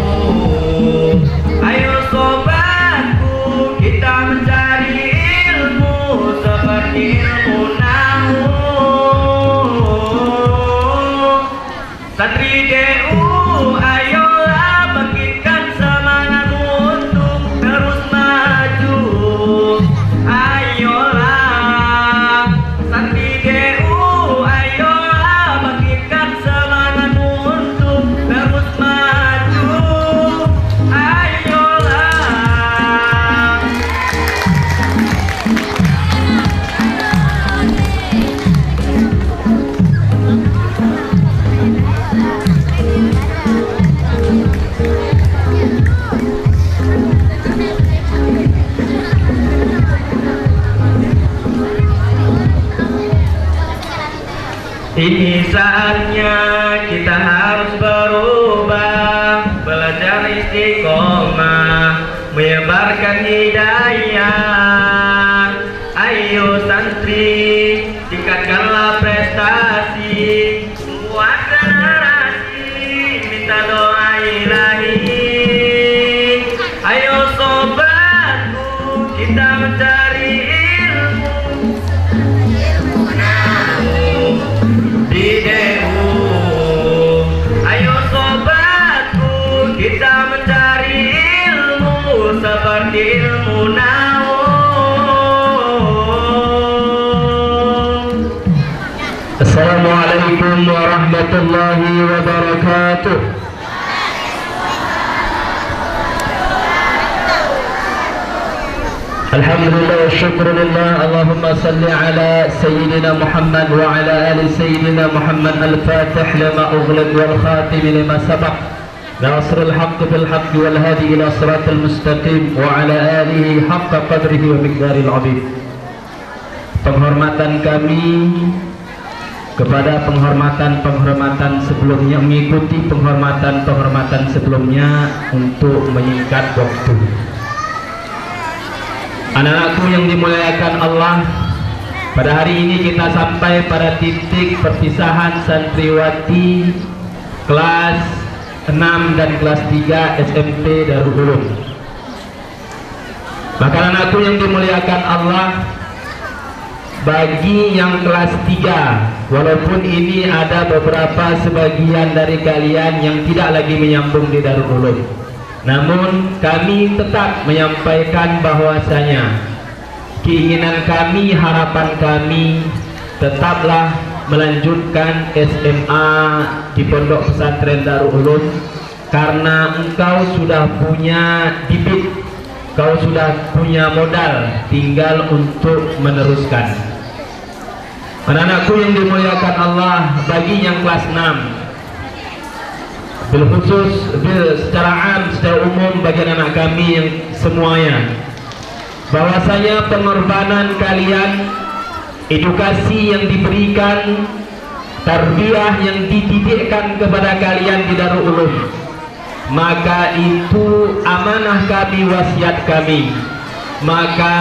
Ayo sobatku, kita mencari ilmu seperti ilmu nahu. Santri DU, ayolah bangkitkan semangatmu untuk terus maju. Ayolah, santri DU, ayolah bangkitkan semangatmu untuk terus maju. Ayolah. Ini saatnya kita harus berubah, belajar istiqomah, menyebarkan hidayah. Ayo santri, tingkatkanlah prestasi, buat generasi, minta doa ilahi. Ayo sobatku, kita mencari ilmu di DU. Ayo sobatku, kita mencari ilmu seperti ilmu nahu. Assalamualaikum warahmatullahi wabarakatuh. Alhamdulillah wa syukrulillah. Allahumma salli ala Sayyidina Muhammad wa ala ali Sayyidina Muhammad. Al-Fatih lima ughliq wal khatim lima sabaq, nasrul haqq bil haqq wal hadi ila siratal mustaqim wa ala alihi haqqa qadrihi wa miqdaril azim. Penghormatan kami kepada penghormatan sebelumnya, mengikuti penghormatan sebelumnya untuk menyingkat waktu. Anak-anakku yang dimuliakan Allah, pada hari ini kita sampai pada titik perpisahan santriwati kelas 6 dan kelas 3 SMP Darul Ulum. Maka anakku yang dimuliakan Allah, bagi yang kelas 3, walaupun ini ada beberapa sebagian dari kalian yang tidak lagi menyambung di Darul Ulum, namun kami tetap menyampaikan bahwasanya keinginan kami, harapan kami tetaplah melanjutkan SMA di Pondok Pesantren Darul Ulum, karena engkau sudah punya bibit, kau sudah punya modal, tinggal untuk meneruskan. Anak-anakku yang dimuliakan Allah, bagi yang kelas 6, khusus secara umum bagi anak kami yang semuanya, bahwasanya pengorbanan kalian, edukasi yang diberikan, tarbiyah yang dititipkan kepada kalian di Darul Ulum, maka itu amanah kami, wasiat kami, maka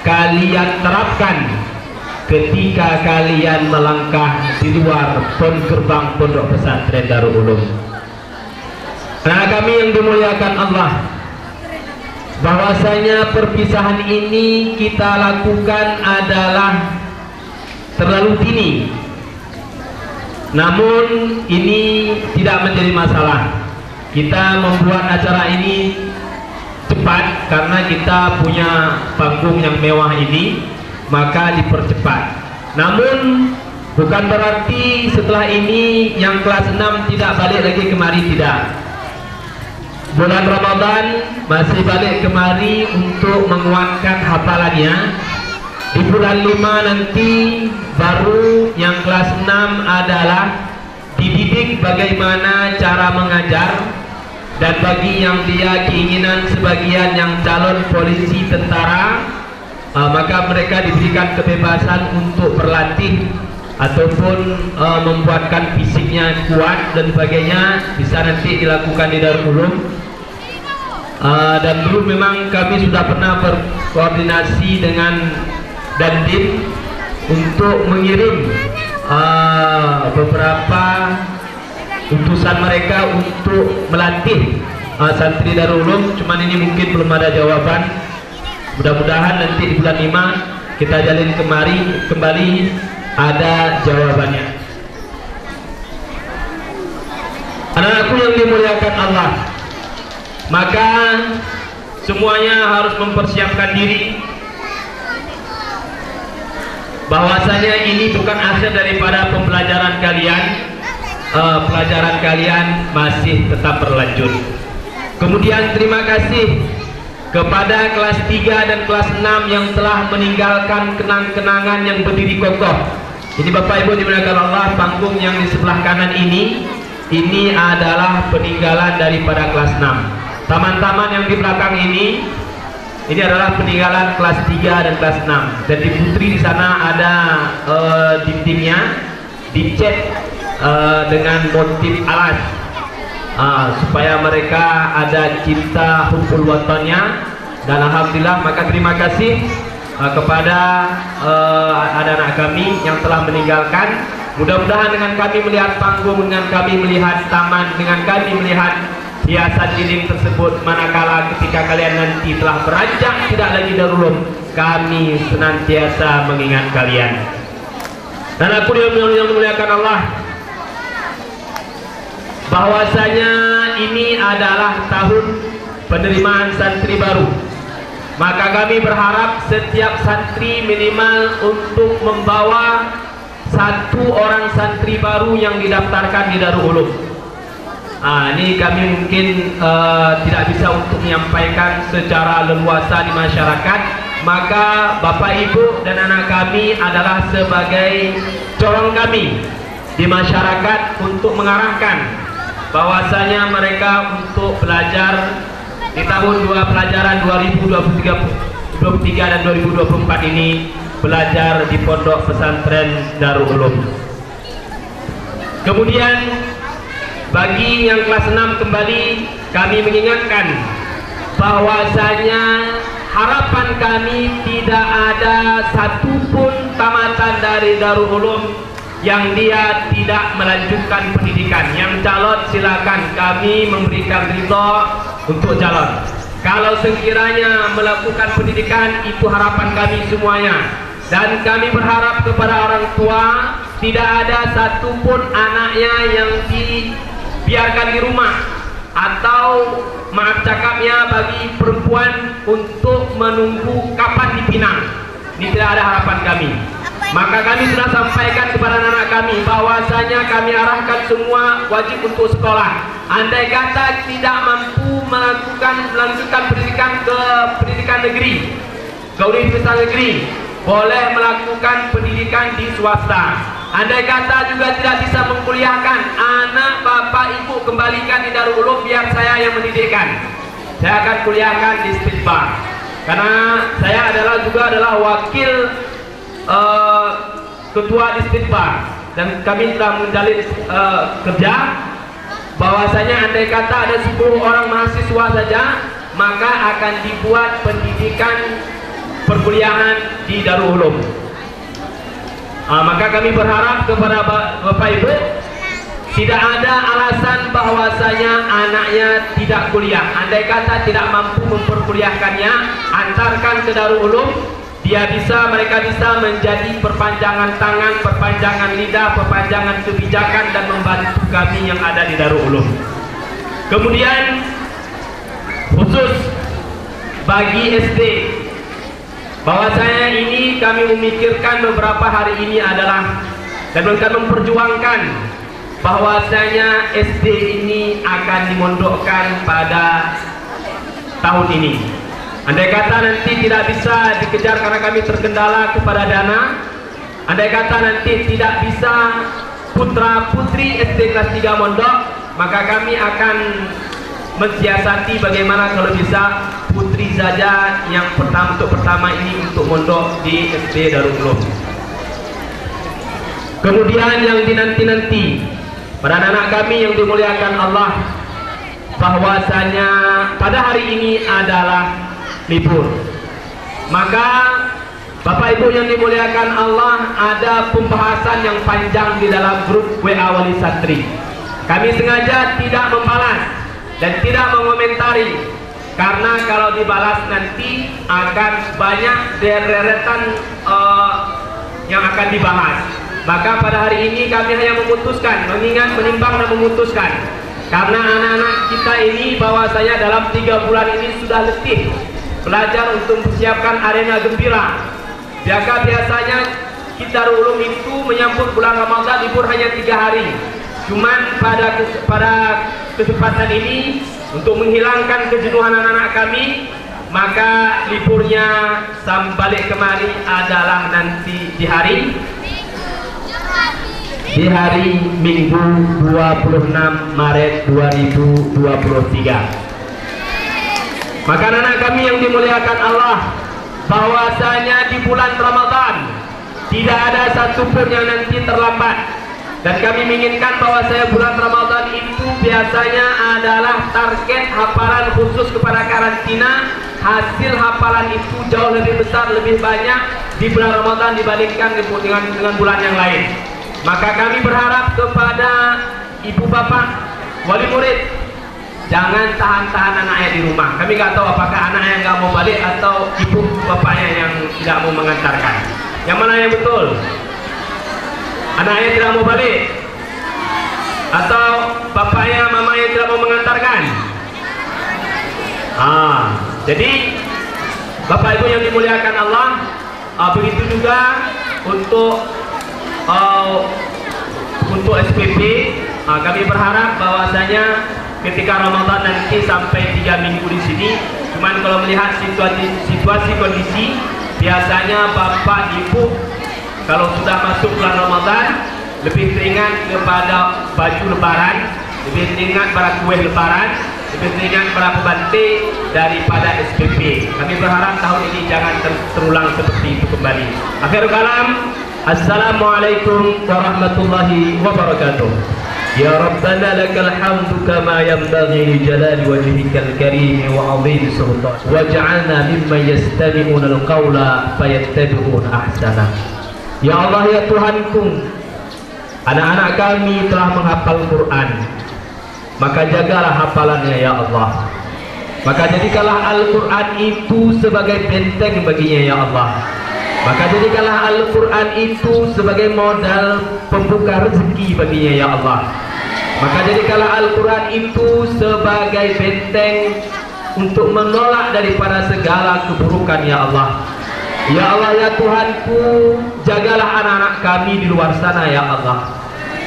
kalian terapkan ketika kalian melangkah di luar gerbang Pondok Pesantren Darul Ulum. Nah, kami yang dimuliakan Allah, bahwasanya perpisahan ini kita lakukan adalah terlalu dini, namun ini tidak menjadi masalah. Kita membuat acara ini cepat karena kita punya panggung yang mewah ini, maka dipercepat. Namun bukan berarti setelah ini yang kelas 6 tidak balik lagi kemari, tidak. Bulan Ramadan masih balik kemari untuk menguatkan hafalannya. Di bulan 5 nanti baru yang kelas 6 adalah dididik bagaimana cara mengajar, dan bagi yang dia keinginan sebagian yang calon polisi, tentara, maka mereka diberikan kebebasan untuk berlatih ataupun membuatkan fisiknya kuat dan sebagainya, bisa nanti dilakukan di Darul Ulum. Dan dulu memang kami sudah pernah berkoordinasi dengan Dandim untuk mengirim beberapa utusan mereka untuk melatih santri Darul Ulum. Cuman ini mungkin belum ada jawaban. Mudah-mudahan nanti di bulan 5 kita jalin kembali ada jawabannya. Anak-anakku yang dimuliakan Allah, maka semuanya harus mempersiapkan diri bahwasanya ini bukan akhir daripada pembelajaran kalian. Pelajaran kalian masih tetap berlanjut. Kemudian terima kasih kepada kelas 3 dan kelas 6 yang telah meninggalkan kenang-kenangan yang berdiri kokoh. Ini Bapak Ibu dimuliakan Allah, panggung yang di sebelah kanan ini adalah peninggalan daripada kelas 6. Taman-taman yang di belakang ini adalah peninggalan kelas 3 dan kelas 6. Dan di Putri di sana ada dindingnya dicat dengan motif alas, supaya mereka ada cinta hubbul watannya. Dan alhamdulillah, maka terima kasih kepada anak-anak kami yang telah meninggalkan. Mudah-mudahan dengan kami melihat panggung, dengan kami melihat taman, dengan kami melihat hiasan dinding tersebut, manakala ketika kalian nanti telah beranjak tidak lagi Darul Ulum, kami senantiasa mengingat kalian. Dan aku yang memuliakan Allah, bahwasanya ini adalah tahun penerimaan santri baru. Maka kami berharap setiap santri minimal untuk membawa 1 orang santri baru yang didaftarkan di Darul Ulum. Ini kami mungkin tidak bisa untuk menyampaikan secara leluasa di masyarakat. Maka Bapak Ibu dan anak kami adalah sebagai corong kami di masyarakat untuk mengarahkan bahwasanya mereka untuk belajar di tahun pelajaran 2023 dan 2024 ini belajar di Pondok Pesantren Darul Ulum. Kemudian bagi yang kelas 6 kembali kami mengingatkan bahwasanya harapan kami tidak ada satupun tamatan dari Darul Ulum yang dia tidak melanjutkan pendidikan. Yang calon silakan, kami memberikan ridho untuk calon. Kalau sekiranya melakukan pendidikan, itu harapan kami semuanya. Dan kami berharap kepada orang tua, tidak ada satupun anaknya yang dibiarkan di rumah, atau maaf cakapnya bagi perempuan untuk menunggu kapan dipinang. Ini tidak ada harapan kami. Maka kami sudah sampaikan kepada anak kami bahwasanya kami arahkan semua wajib untuk sekolah. Andai kata tidak mampu melanjutkan pendidikan ke pendidikan negeri, ke universitas negeri, boleh melakukan pendidikan di swasta. Andai kata juga tidak bisa mengkuliahkan, anak bapak ibu kembalikan di Darul Ulum, biar saya yang mendidikkan. Saya akan kuliahkan di Spitbar, karena saya adalah wakil ketua di Spitbar, dan kami telah menjalin kerja bahwasanya andai kata ada 10 orang mahasiswa saja, maka akan dibuat pendidikan perkuliahan di Darul Ulum. Maka kami berharap kepada Bapak Ibu, tidak ada alasan bahwasanya anaknya tidak kuliah. Andai kata tidak mampu memperkuliahkannya, antarkan ke Darul Ulum. Mereka bisa menjadi perpanjangan tangan, perpanjangan lidah, perpanjangan kebijakan, dan membantu kami yang ada di Darul Ulum. Kemudian khusus bagi SD. Bahwasanya ini kami memikirkan beberapa hari ini adalah dan akan memperjuangkan bahwasanya SD ini akan dimondokkan pada tahun ini. Andai kata nanti tidak bisa dikejar karena kami terkendala kepada dana, andai kata nanti tidak bisa putra putri SD kelas 3 mondok, maka kami akan mensiasati bagaimana kalau bisa putri saja yang untuk pertama ini untuk mondok di SD Darul Ulum. Kemudian yang dinanti-nanti pada anak kami yang dimuliakan Allah, bahwasanya pada hari ini adalah libur. Maka Bapak Ibu yang dimuliakan Allah, ada pembahasan yang panjang di dalam grup WA Wali Santri. Kami sengaja tidak membalas dan tidak mengomentari, karena kalau dibalas nanti akan banyak deretan yang akan dibahas. Maka pada hari ini kami hanya memutuskan, menimbang dan memutuskan, karena anak-anak kita ini bahwasanya dalam 3 bulan ini sudah letih belajar untuk mempersiapkan arena gembira. Biasanya kita Ulum itu menyambut bulan Ramadan libur hanya 3 hari. Cuman pada kesempatan ini untuk menghilangkan kejenuhan anak-anak kami, maka liburnya balik kemari adalah nanti di hari Minggu 26 Maret 2023. Maka anak-anak kami yang dimuliakan Allah, bahwasanya di bulan Ramadan tidak ada satupun yang nanti terlambat. Dan kami menginginkan bahwasanya bulan Ramadan itu biasanya adalah target hafalan khusus kepada karantina. Hasil hafalan itu jauh lebih besar, lebih banyak di bulan Ramadan dibandingkan dengan bulan yang lain. Maka kami berharap kepada ibu bapak, wali murid, jangan tahan-tahan anaknya di rumah. Kami nggak tahu apakah anaknya nggak mau balik atau ibu bapaknya yang tidak mau mengantarkan. Yang mana yang betul? Anaknya tidak mau balik atau bapaknya mamanya tidak mau mengantarkan? Jadi Bapak Ibu yang dimuliakan Allah, begitu juga untuk SPP. Kami berharap bahwasanya ketika Ramadan nanti sampai 3 minggu di sini, cuman kalau melihat situasi kondisi, biasanya bapak ibu kalau sudah masuk bulan Ramadan lebih teringat kepada baju lebaran, lebih teringat pada kue lebaran, lebih teringat pada pembante daripada SPP. Kami berharap tahun ini jangan terulang seperti itu kembali. Akhirul kalam, assalamualaikum warahmatullahi wabarakatuh. Ya Rabbana lakal hamdu kama yanbaghi li jalali wajhikal karim wa 'azimi sultan. Waj'alna mimman yastami'una al-qawla fayattabi'una ahsana. Ya Allah, ya Tuhanku, anak-anak kami telah menghafal Quran, maka jagalah hafalannya ya Allah. Maka jadikanlah Al-Quran itu sebagai benteng baginya ya Allah. Maka jadikanlah Al-Quran itu sebagai modal pembuka rezeki baginya ya Allah. Maka jadikanlah Al-Quran itu sebagai benteng untuk menolak daripada segala keburukan ya Allah. Ya Allah, ya Tuhanku, jagalah anak-anak kami di luar sana ya Allah.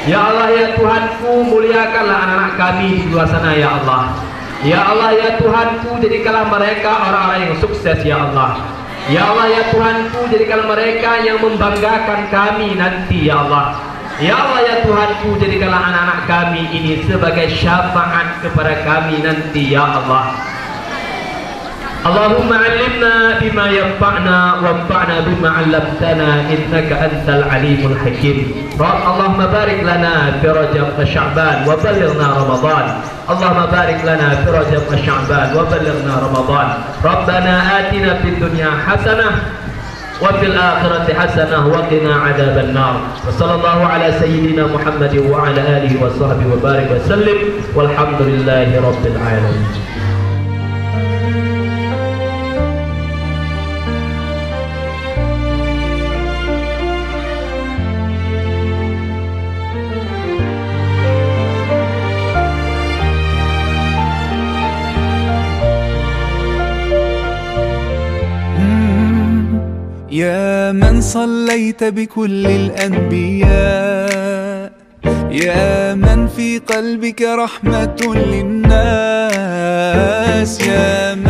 Ya Allah, ya Tuhanku, muliakanlah anak-anak kami di luar sana ya Allah. Ya Allah, ya Tuhanku, jadikanlah mereka orang-orang yang sukses ya Allah. Ya Allah, ya Tuhanku, jadikanlah mereka yang membanggakan kami nanti ya Allah. Ya Allah, ya Tuhanku, jadikanlah anak-anak kami ini sebagai syafaat kepada kami nanti ya Allah. Allahumma 'allimna bima yanfa'na wanfa'na bima 'allamtana innaka antal alimul hakim. Allahumma barik lana fi Rajab wa Sya'ban wa ballighna Ramadan. Allahumma barik lana fi Rajab wa Sya'ban wa ballighna Ramadan. Rabbana atina fid dunya hasanah wa fil akhirati hasanah wa qina 'adzaban nar. Wa sallallahu ala sayyidina Muhammad wa ala alihi wa sahbihi wa barik wa sallim walhamdulillahi rabbil alamin. يا من صليت بكل الأنبياء، يا من في قلبك رحمة للناس، يا من